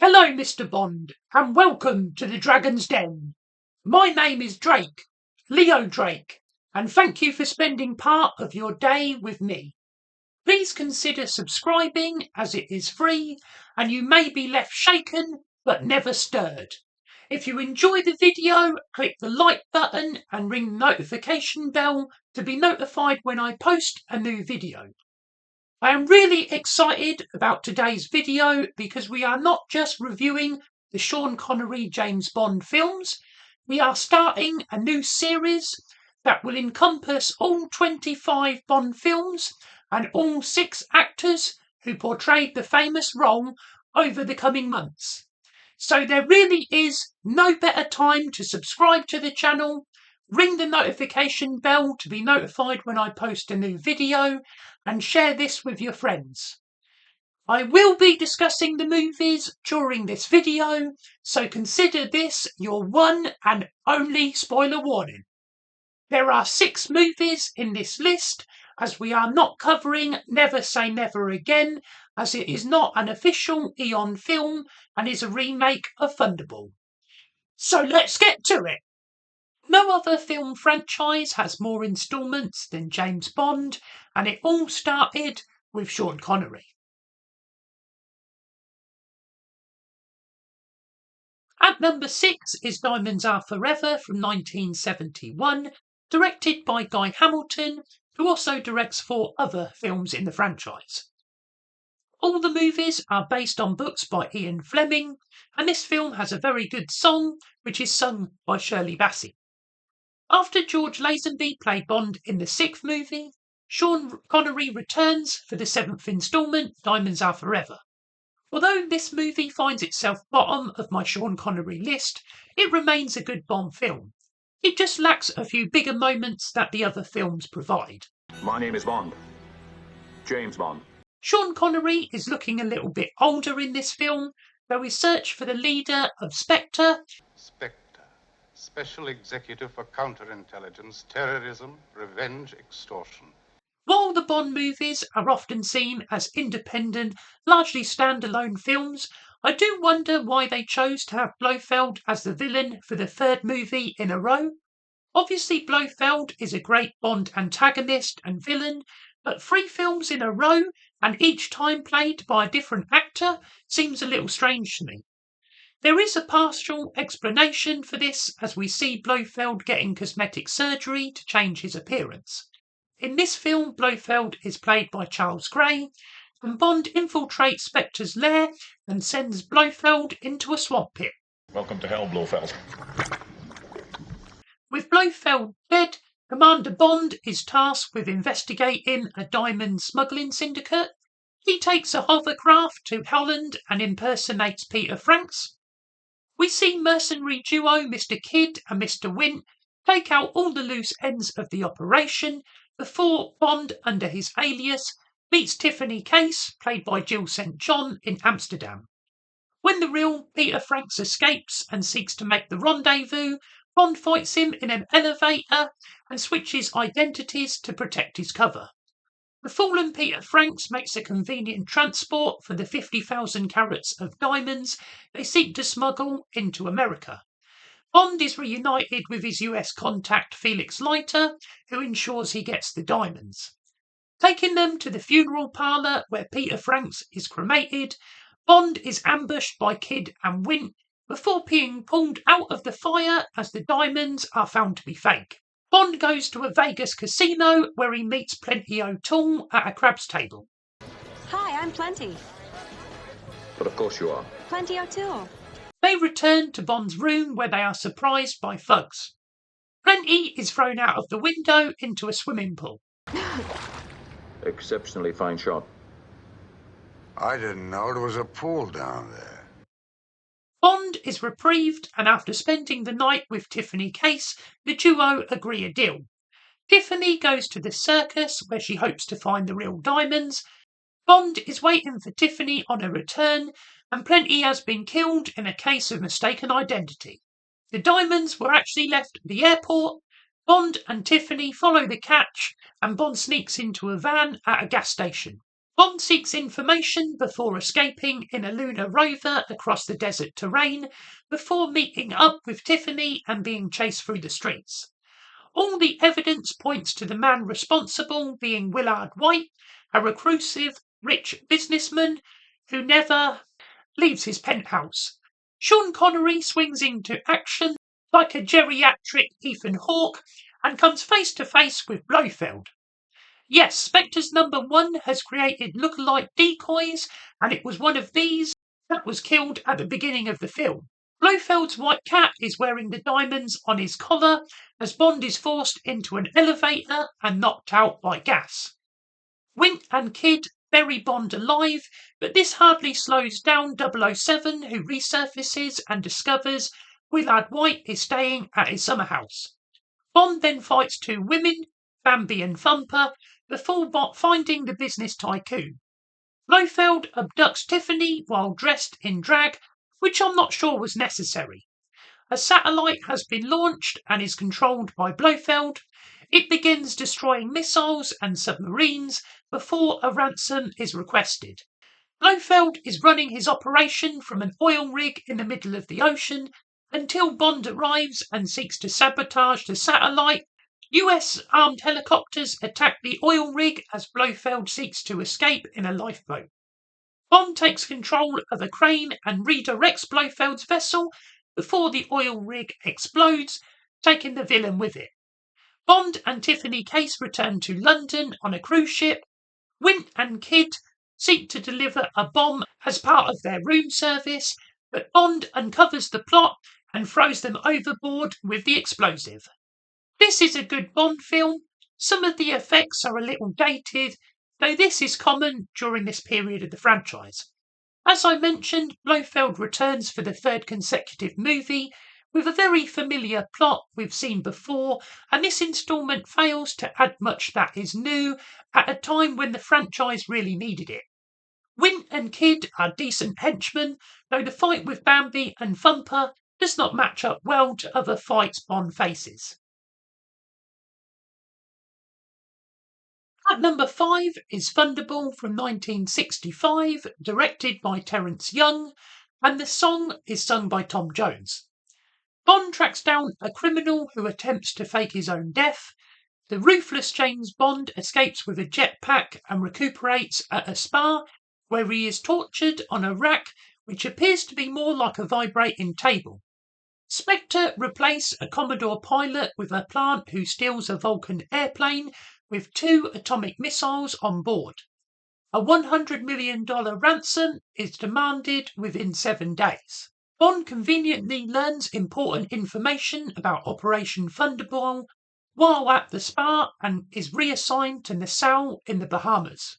Hello, Mr. Bond, and welcome to the Dragon's Den. My name is Drake, Leo Drake, and thank you for spending part of your day with me. Please consider subscribing as it is free, and you may be left shaken but never stirred. If you enjoy the video, click the like button and ring the notification bell to be notified when I post a new video. I am really excited about today's video because we are not just reviewing the Sean Connery James Bond films, we are starting a new series that will encompass all 25 Bond films and all 6 actors who portrayed the famous role over the coming months. So there really is no better time to subscribe to the channel, ring the notification bell to be notified when I post a new video, and share this with your friends. I will be discussing the movies during this video, so consider this your one and only spoiler warning. There are 6 movies in this list, as we are not covering Never Say Never Again, as it is not an official Eon film and is a remake of Thunderball. So let's get to it. No other film franchise has more instalments than James Bond, and it all started with Sean Connery. At number 6 is Diamonds Are Forever from 1971, directed by Guy Hamilton, who also directs 4 other films in the franchise. All the movies are based on books by Ian Fleming, and this film has a very good song, which is sung by Shirley Bassey. After George Lazenby played Bond in the 6th movie, Sean Connery returns for the 7th instalment, Diamonds Are Forever. Although this movie finds itself bottom of my Sean Connery list, it remains a good Bond film. It just lacks a few bigger moments that the other films provide. My name is Bond. James Bond. Sean Connery is looking a little bit older in this film, though we search for the leader of Spectre. Special Executive for Counterintelligence, Terrorism, Revenge, Extortion. While the Bond movies are often seen as independent, largely standalone films, I do wonder why they chose to have Blofeld as the villain for the 3rd movie in a row. Obviously Blofeld is a great Bond antagonist and villain, but 3 films in a row and each time played by a different actor seems a little strange to me. There is a partial explanation for this as we see Blofeld getting cosmetic surgery to change his appearance. In this film, Blofeld is played by Charles Gray, and Bond infiltrates Spectre's lair and sends Blofeld into a swamp pit. Welcome to hell, Blofeld. With Blofeld dead, Commander Bond is tasked with investigating a diamond smuggling syndicate. He takes a hovercraft to Holland and impersonates Peter Franks. We see mercenary duo Mr. Kidd and Mr. Wint take out all the loose ends of the operation before Bond, under his alias, meets Tiffany Case, played by Jill St. John, in Amsterdam. When the real Peter Franks escapes and seeks to make the rendezvous, Bond fights him in an elevator and switches identities to protect his cover. The fallen Peter Franks makes a convenient transport for the 50,000 carats of diamonds they seek to smuggle into America. Bond is reunited with his US contact Felix Leiter, who ensures he gets the diamonds. Taking them to the funeral parlour where Peter Franks is cremated, Bond is ambushed by Kidd and Wint before being pulled out of the fire as the diamonds are found to be fake. Bond goes to a Vegas casino where he meets Plenty O'Toole at a craps table. Hi, I'm Plenty. But of course you are. Plenty O'Toole. They return to Bond's room where they are surprised by thugs. Plenty is thrown out of the window into a swimming pool. Exceptionally fine shot. I didn't know there was a pool down there. Bond is reprieved, and after spending the night with Tiffany Case, the duo agree a deal. Tiffany goes to the circus where she hopes to find the real diamonds. Bond is waiting for Tiffany on her return, and Plenty has been killed in a case of mistaken identity. The diamonds were actually left at the airport. Bond and Tiffany follow the catch, and Bond sneaks into a van at a gas station. Bond seeks information before escaping in a lunar rover across the desert terrain, before meeting up with Tiffany and being chased through the streets. All the evidence points to the man responsible being Willard White, a reclusive, rich businessman who never leaves his penthouse. Sean Connery swings into action like a geriatric Ethan Hawke and comes face to face with Blofeld. Yes, Spectre's number one has created look-alike decoys, and it was one of these that was killed at the beginning of the film. Blofeld's white cat is wearing the diamonds on his collar as Bond is forced into an elevator and knocked out by gas. Wint and Kidd bury Bond alive, but this hardly slows down 007, who resurfaces and discovers Willard White is staying at his summer house. Bond then fights two women, Bambi and Thumper, before finding the business tycoon. Blofeld abducts Tiffany while dressed in drag, which I'm not sure was necessary. A satellite has been launched and is controlled by Blofeld. It begins destroying missiles and submarines before a ransom is requested. Blofeld is running his operation from an oil rig in the middle of the ocean until Bond arrives and seeks to sabotage the satellite. US armed helicopters attack the oil rig as Blofeld seeks to escape in a lifeboat. Bond takes control of a crane and redirects Blofeld's vessel before the oil rig explodes, taking the villain with it. Bond and Tiffany Case return to London on a cruise ship. Wint and Kidd seek to deliver a bomb as part of their room service, but Bond uncovers the plot and throws them overboard with the explosive. This is a good Bond film. Some of the effects are a little dated, though this is common during this period of the franchise. As I mentioned, Blofeld returns for the third consecutive movie with a very familiar plot we've seen before, and this instalment fails to add much that is new at a time when the franchise really needed it. Wint and Kidd are decent henchmen, though the fight with Bambi and Thumper does not match up well to other fights Bond faces. At number 5 is Thunderball from 1965, directed by Terence Young, and the song is sung by Tom Jones. Bond tracks down a criminal who attempts to fake his own death. The ruthless James Bond escapes with a jetpack and recuperates at a spa, where he is tortured on a rack which appears to be more like a vibrating table. Spectre replaces a Commodore pilot with a plant who steals a Vulcan airplane with 2 atomic missiles on board. A $100 million ransom is demanded within 7 days. Bond conveniently learns important information about Operation Thunderball while at the spa and is reassigned to Nassau in the Bahamas.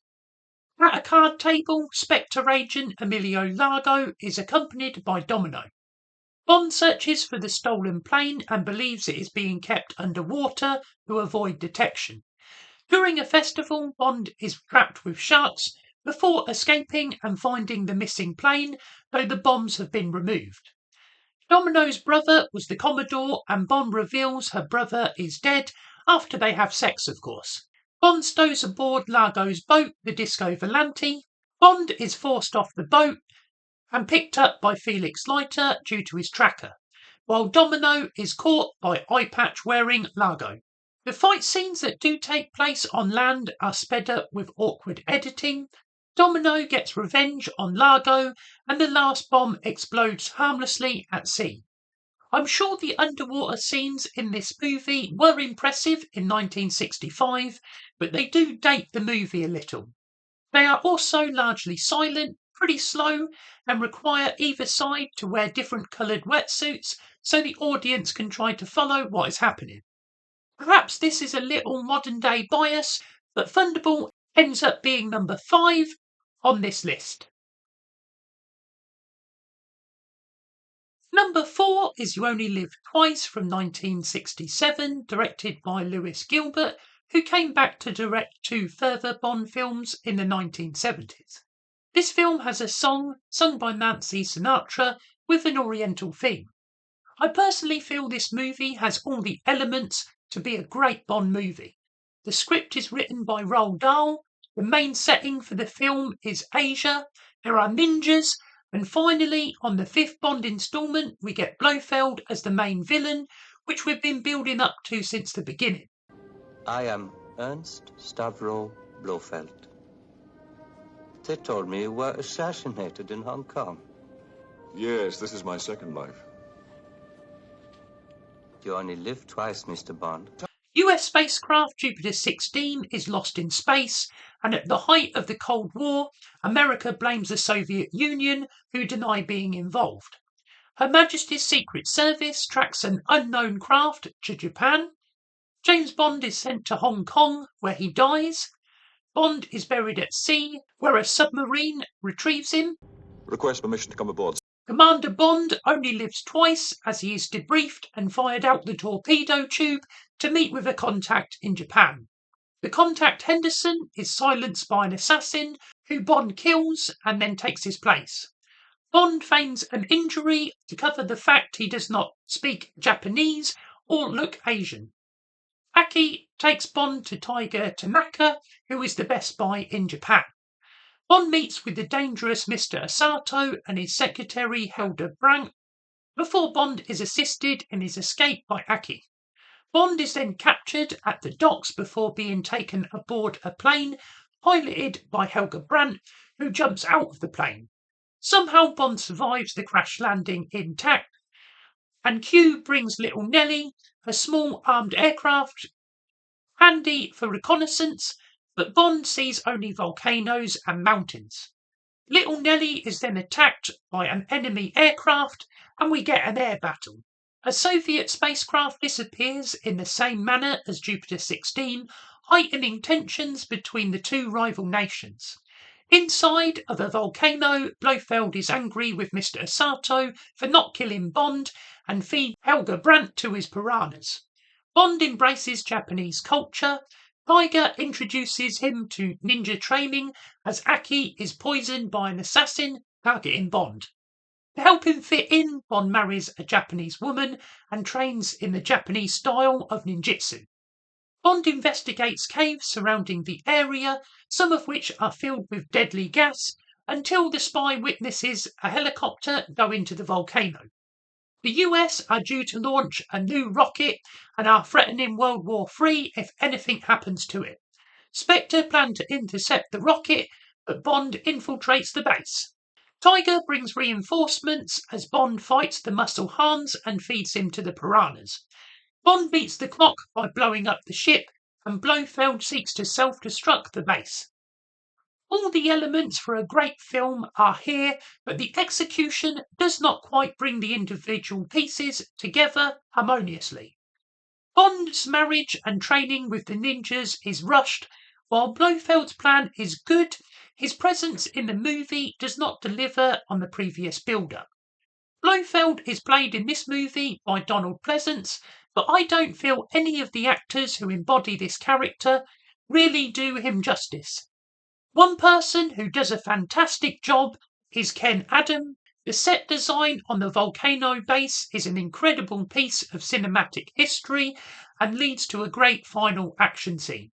At a card table, Spectre agent Emilio Largo is accompanied by Domino. Bond searches for the stolen plane and believes it is being kept underwater to avoid detection. During a festival, Bond is trapped with sharks before escaping and finding the missing plane, though the bombs have been removed. Domino's brother was the Commodore, and Bond reveals her brother is dead after they have sex, of course. Bond stows aboard Largo's boat, the Disco Volante. Bond is forced off the boat and picked up by Felix Leiter due to his tracker, while Domino is caught by eye-patch-wearing Largo. The fight scenes that do take place on land are sped up with awkward editing. Domino gets revenge on Largo, and the last bomb explodes harmlessly at sea. I'm sure the underwater scenes in this movie were impressive in 1965, but they do date the movie a little. They are also largely silent, pretty slow, and require either side to wear different coloured wetsuits so the audience can try to follow what is happening. Perhaps this is a little modern day bias, but Thunderball ends up being number 5 on this list. Number 4 is You Only Live Twice from 1967, directed by Lewis Gilbert, who came back to direct 2 further Bond films in the 1970s. This film has a song sung by Nancy Sinatra with an Oriental theme. I personally feel this movie has all the elements to be a great Bond movie. The script is written by Roald Dahl, The main setting for the film is Asia. There are ninjas. And finally, on the 5th Bond instalment, we get Blofeld as the main villain, which we've been building up to since the beginning. I am Ernst Stavro Blofeld. They told me you were assassinated in Hong Kong. Yes, this is my second life. You only live twice, Mr. Bond. US spacecraft Jupiter 16 is lost in space, and at the height of the Cold War, America blames the Soviet Union, who deny being involved. Her Majesty's Secret Service tracks an unknown craft to Japan. James Bond is sent to Hong Kong, where he dies. Bond is buried at sea, where a submarine retrieves him. Request permission to come aboard. Commander Bond only lives twice, as he is debriefed and fired out the torpedo tube to meet with a contact in Japan. The contact, Henderson, is silenced by an assassin who Bond kills and then takes his place. Bond feigns an injury to cover the fact he does not speak Japanese or look Asian. Aki takes Bond to Tiger Tanaka, who is the best spy in Japan. Bond meets with the dangerous Mr. Osato and his secretary Helga Brandt before Bond is assisted in his escape by Aki. Bond is then captured at the docks before being taken aboard a plane piloted by Helga Brandt, who jumps out of the plane. Somehow Bond survives the crash landing intact, and Q brings Little Nelly, a small armed aircraft, handy for reconnaissance, but Bond sees only volcanoes and mountains. Little Nelly is then attacked by an enemy aircraft, and we get an air battle. A Soviet spacecraft disappears in the same manner as Jupiter 16, heightening tensions between the two rival nations. Inside of a volcano, Blofeld is angry with Mr. Osato for not killing Bond and feed Helga Brandt to his piranhas. Bond embraces Japanese culture. Tiger introduces him to ninja training as Aki is poisoned by an assassin targeting Bond. To help him fit in, Bond marries a Japanese woman and trains in the Japanese style of ninjutsu. Bond investigates caves surrounding the area, some of which are filled with deadly gas, until the spy witnesses a helicopter go into the volcano. The US are due to launch a new rocket and are threatening World War III if anything happens to it. Spectre planned to intercept the rocket, but Bond infiltrates the base. Tiger brings reinforcements as Bond fights the Muscle Hans and feeds him to the piranhas. Bond beats the clock by blowing up the ship, and Blofeld seeks to self-destruct the base. All the elements for a great film are here, but the execution does not quite bring the individual pieces together harmoniously. Bond's marriage and training with the ninjas is rushed. While Blofeld's plan is good, his presence in the movie does not deliver on the previous build-up. Blofeld is played in this movie by Donald Pleasance, but I don't feel any of the actors who embody this character really do him justice. One person who does a fantastic job is Ken Adam. The set design on the volcano base is an incredible piece of cinematic history and leads to a great final action scene.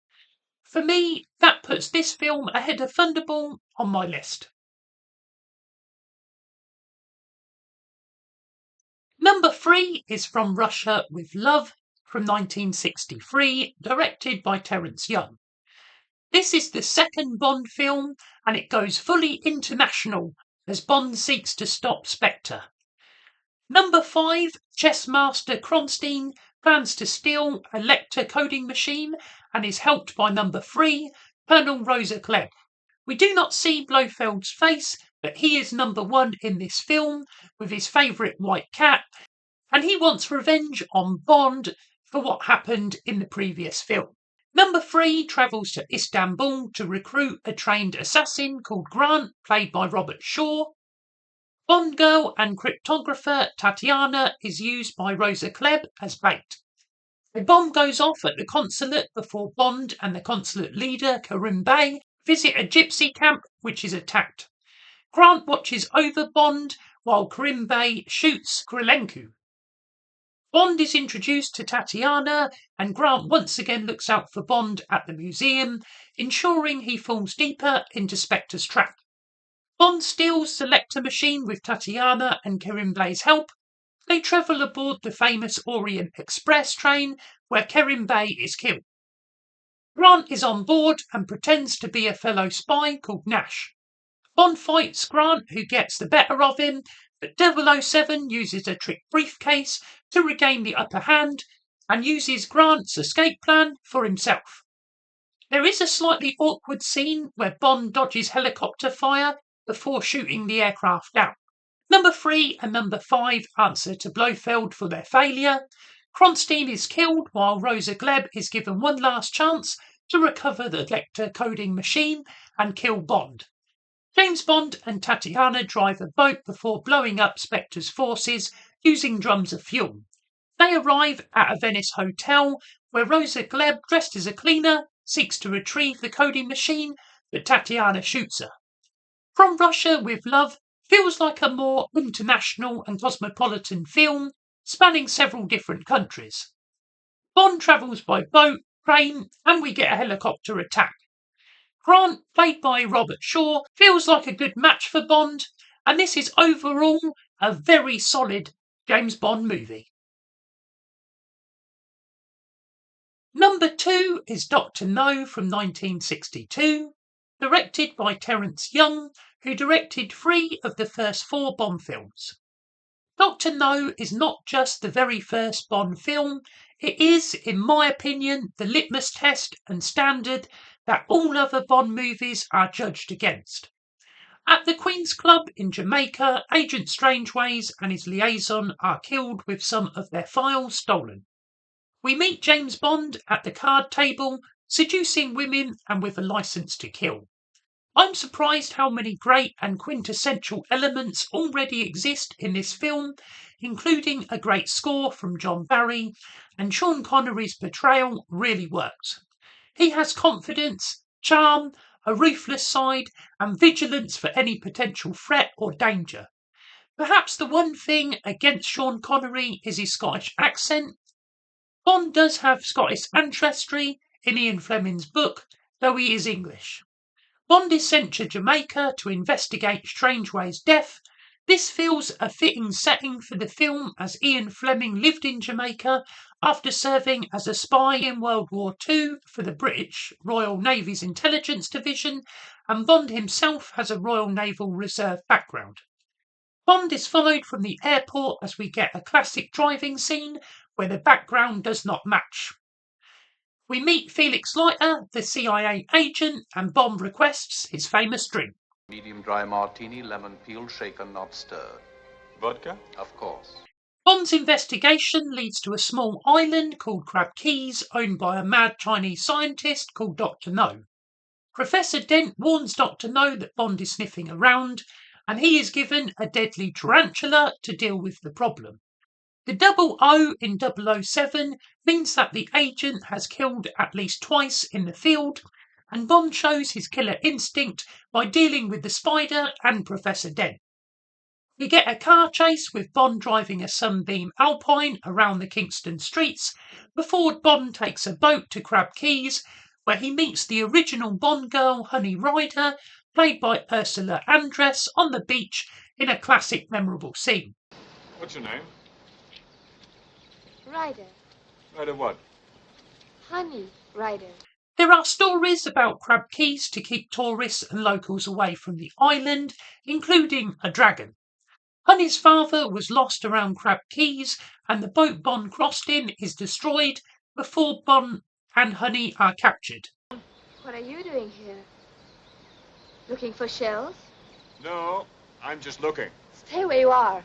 For me, that puts this film ahead of Thunderball on my list. Number 3 is From Russia with Love from 1963, directed by Terence Young. This is the second Bond film, and it goes fully international as Bond seeks to stop Spectre. Number 5, chess master Kronstein plans to steal a Lecter coding machine and is helped by number 3, Colonel Rosa Klebb. We do not see Blofeld's face, but he is number 1 in this film with his favourite white cat, and he wants revenge on Bond for what happened in the previous film. Number 3 travels to Istanbul to recruit a trained assassin called Grant, played by Robert Shaw. Bond girl and cryptographer Tatiana is used by Rosa Klebb as bait. A bomb goes off at the consulate before Bond and the consulate leader, Karim Bey, visit a gypsy camp which is attacked. Grant watches over Bond while Karim Bey shoots Krylenko. Bond is introduced to Tatiana, and Grant once again looks out for Bond at the museum, ensuring he falls deeper into Spectre's trap. Bond steals the Lecter machine with Tatiana and Kerim Bey's help. They travel aboard the famous Orient Express train, where Kerim Bey is killed. Grant is on board and pretends to be a fellow spy called Nash. Bond fights Grant, who gets the better of him, but 007 uses a trick briefcase to regain the upper hand and uses Grant's escape plan for himself. There is a slightly awkward scene where Bond dodges helicopter fire before shooting the aircraft down. Number 3 and number 5 answer to Blofeld for their failure. Kronstein is killed while Rosa Gleb is given one last chance to recover the Lecter coding machine and kill Bond. James Bond and Tatiana drive a boat before blowing up Spectre's forces using drums of fuel. They arrive at a Venice hotel where Rosa Gleb, dressed as a cleaner, seeks to retrieve the coding machine, but Tatiana shoots her. From Russia with Love feels like a more international and cosmopolitan film, spanning several different countries. Bond travels by boat, train, and we get a helicopter attack. Grant, played by Robert Shaw, feels like a good match for Bond, and this is overall a very solid James Bond movie. Number 2 is Dr. No from 1962, directed by Terence Young, who directed 3 of the first 4 Bond films. Dr. No is not just the very first Bond film, it is, in my opinion, the litmus test and standard that all other Bond movies are judged against. At the Queen's Club in Jamaica, Agent Strangeways and his liaison are killed with some of their files stolen. We meet James Bond at the card table, seducing women and with a license to kill. I'm surprised how many great and quintessential elements already exist in this film, including a great score from John Barry, and Sean Connery's portrayal really works. He has confidence, charm, a ruthless side, and vigilance for any potential threat or danger. Perhaps the one thing against Sean Connery is his Scottish accent. Bond does have Scottish ancestry in Ian Fleming's book, though he is English. Bond is sent to Jamaica to investigate Strangeway's death. This feels a fitting setting for the film, as Ian Fleming lived in Jamaica after serving as a spy in World War II for the British Royal Navy's Intelligence Division, and Bond himself has a Royal Naval Reserve background. Bond is followed from the airport as we get a classic driving scene where the background does not match. We meet Felix Leiter, the CIA agent, and Bond requests his famous drink. Medium dry martini, lemon peel, shaken, not stirred. Vodka? Of course. Bond's investigation leads to a small island called Crab Keys, owned by a mad Chinese scientist called Dr. No. Professor Dent warns Dr. No that Bond is sniffing around, and he is given a deadly tarantula to deal with the problem. The double O in 007 means that the agent has killed at least twice in the field, and Bond shows his killer instinct by dealing with the spider and Professor Dent. We get a car chase with Bond driving a Sunbeam Alpine around the Kingston streets before Bond takes a boat to Crab Keys, where he meets the original Bond girl Honey Ryder, played by Ursula Andress, on the beach in a classic memorable scene. What's your name? Ryder. Ryder what? Honey Ryder. There are stories about Crab Keys to keep tourists and locals away from the island, including a dragon. Honey's father was lost around Crab Keys, and the boat Bond crossed in is destroyed before Bond and Honey are captured. What are you doing here? Looking for shells? No, I'm just looking. Stay where you are.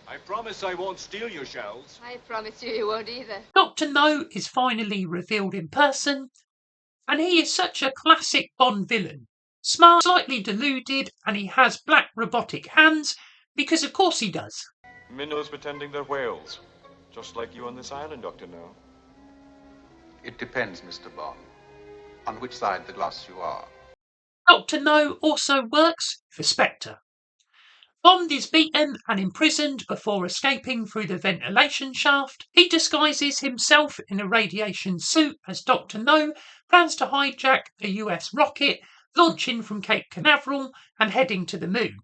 I promise I won't steal your shells. I promise you won't either. Dr. No is finally revealed in person, and he is such a classic Bond villain. Smart, slightly deluded, and he has black robotic hands, because of course he does. Minnows pretending they're whales. Just like you on this island, Dr. No. It depends, Mr. Bond, on which side of the glass you are. Dr. No also works for Spectre. Bond is beaten and imprisoned before escaping through the ventilation shaft. He disguises himself in a radiation suit as Dr. No, plans to hijack a US rocket, launching from Cape Canaveral and heading to the moon.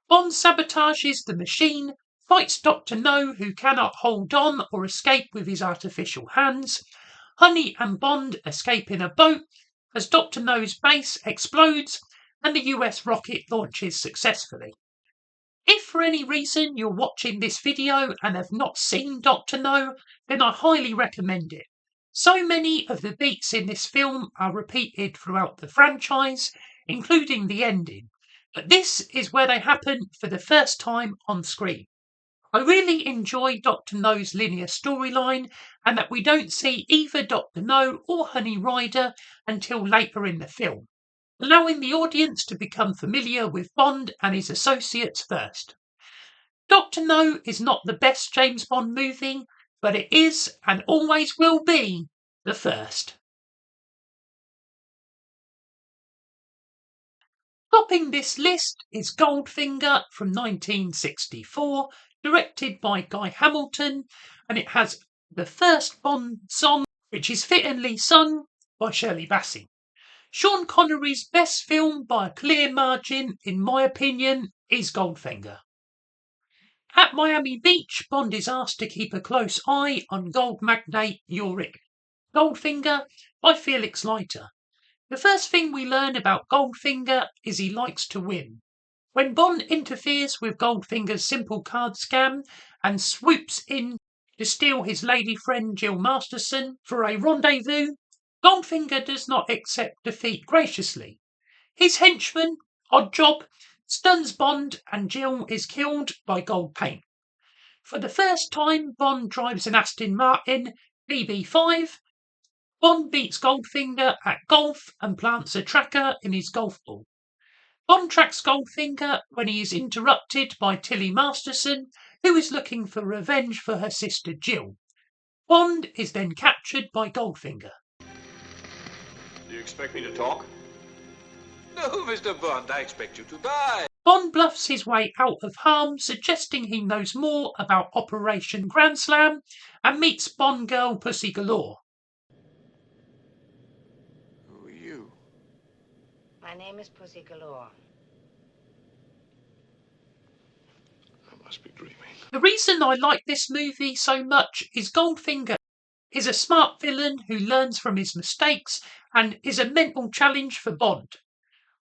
Bond sabotages the machine, fights Dr. No, who cannot hold on or escape with his artificial hands. Honey and Bond escape in a boat as Dr. No's base explodes and the US rocket launches successfully. If for any reason you're watching this video and have not seen Dr. No, then I highly recommend it. So many of the beats in this film are repeated throughout the franchise, including the ending, but this is where they happen for the first time on screen. I really enjoy Dr. No's linear storyline, and that we don't see either Dr. No or Honey Rider until later in the film, allowing the audience to become familiar with Bond and his associates first. Dr. No is not the best James Bond movie, but it is, and always will be, the first. Topping this list is Goldfinger from 1964, directed by Guy Hamilton, and it has the first Bond song, which is fittingly sung by Shirley Bassey. Sean Connery's best film by a clear margin, in my opinion, is Goldfinger. At Miami Beach, Bond is asked to keep a close eye on gold magnate Yorick Goldfinger by Felix Leiter. The first thing we learn about Goldfinger is he likes to win. When Bond interferes with Goldfinger's simple card scam and swoops in to steal his lady friend Jill Masterson for a rendezvous, Goldfinger does not accept defeat graciously. His henchman, Oddjob, stuns Bond and Jill is killed by gold paint. For the first time, Bond drives an Aston Martin BB5. Bond beats Goldfinger at golf and plants a tracker in his golf ball. Bond tracks Goldfinger when he is interrupted by Tilly Masterson, who is looking for revenge for her sister Jill. Bond is then captured by Goldfinger. Do you expect me to talk? No, Mr. Bond, I expect you to die. Bond bluffs his way out of harm, suggesting he knows more about Operation Grand Slam, and meets Bond girl Pussy Galore. Who are you? My name is Pussy Galore. I must be dreaming. The reason I like this movie so much is Goldfinger is a smart villain who learns from his mistakes and is a mental challenge for Bond.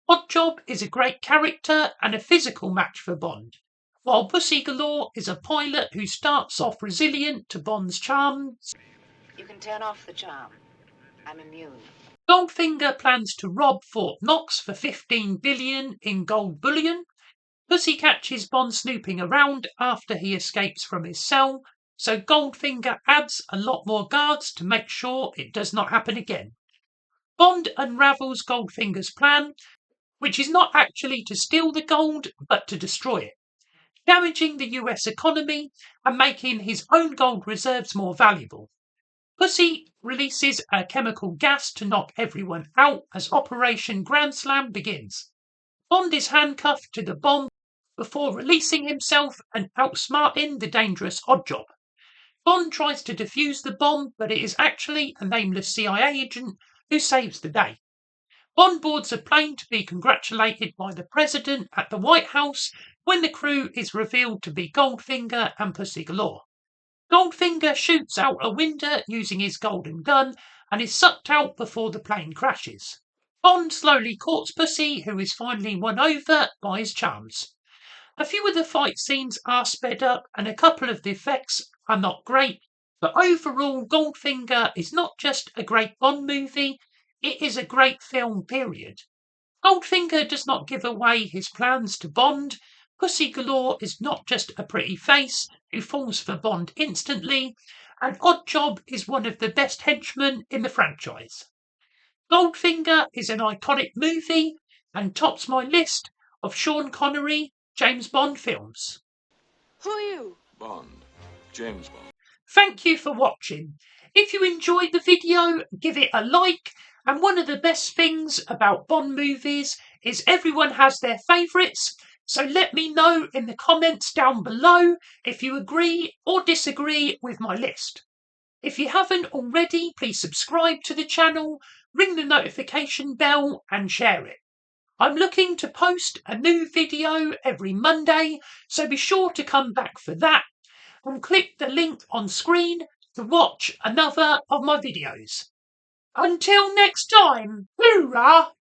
Oddjob is a great character and a physical match for Bond, while Pussy Galore is a pilot who starts off resilient to Bond's charms. You can turn off the charm. I'm immune. Goldfinger plans to rob Fort Knox for $15 billion in gold bullion. Pussy catches Bond snooping around after he escapes from his cell, so Goldfinger adds a lot more guards to make sure it does not happen again. Bond unravels Goldfinger's plan, which is not actually to steal the gold, but to destroy it, damaging the US economy and making his own gold reserves more valuable. Pussy releases a chemical gas to knock everyone out as Operation Grand Slam begins. Bond is handcuffed to the bomb before releasing himself and outsmarting the dangerous Oddjob. Bond tries to defuse the bomb, but it is actually a nameless CIA agent who saves the day. Bond boards a plane to be congratulated by the President at the White House when the crew is revealed to be Goldfinger and Pussy Galore. Goldfinger shoots out a window using his golden gun and is sucked out before the plane crashes. Bond slowly courts Pussy, who is finally won over by his charms. A few of the fight scenes are sped up and a couple of the effects are not great, but overall Goldfinger is not just a great Bond movie, it is a great film, period. Goldfinger does not give away his plans to Bond. Pussy Galore is not just a pretty face who falls for Bond instantly, and Oddjob is one of the best henchmen in the franchise. Goldfinger is an iconic movie and tops my list of Sean Connery James Bond films. Who are you? Bond. James Bond. Thank you for watching. If you enjoyed the video, give it a like. And one of the best things about Bond movies is everyone has their favourites. So let me know in the comments down below if you agree or disagree with my list. If you haven't already, please subscribe to the channel, ring the notification bell and share it. I'm looking to post a new video every Monday, so be sure to come back for that and click the link on screen to watch another of my videos. Until next time, hoorah!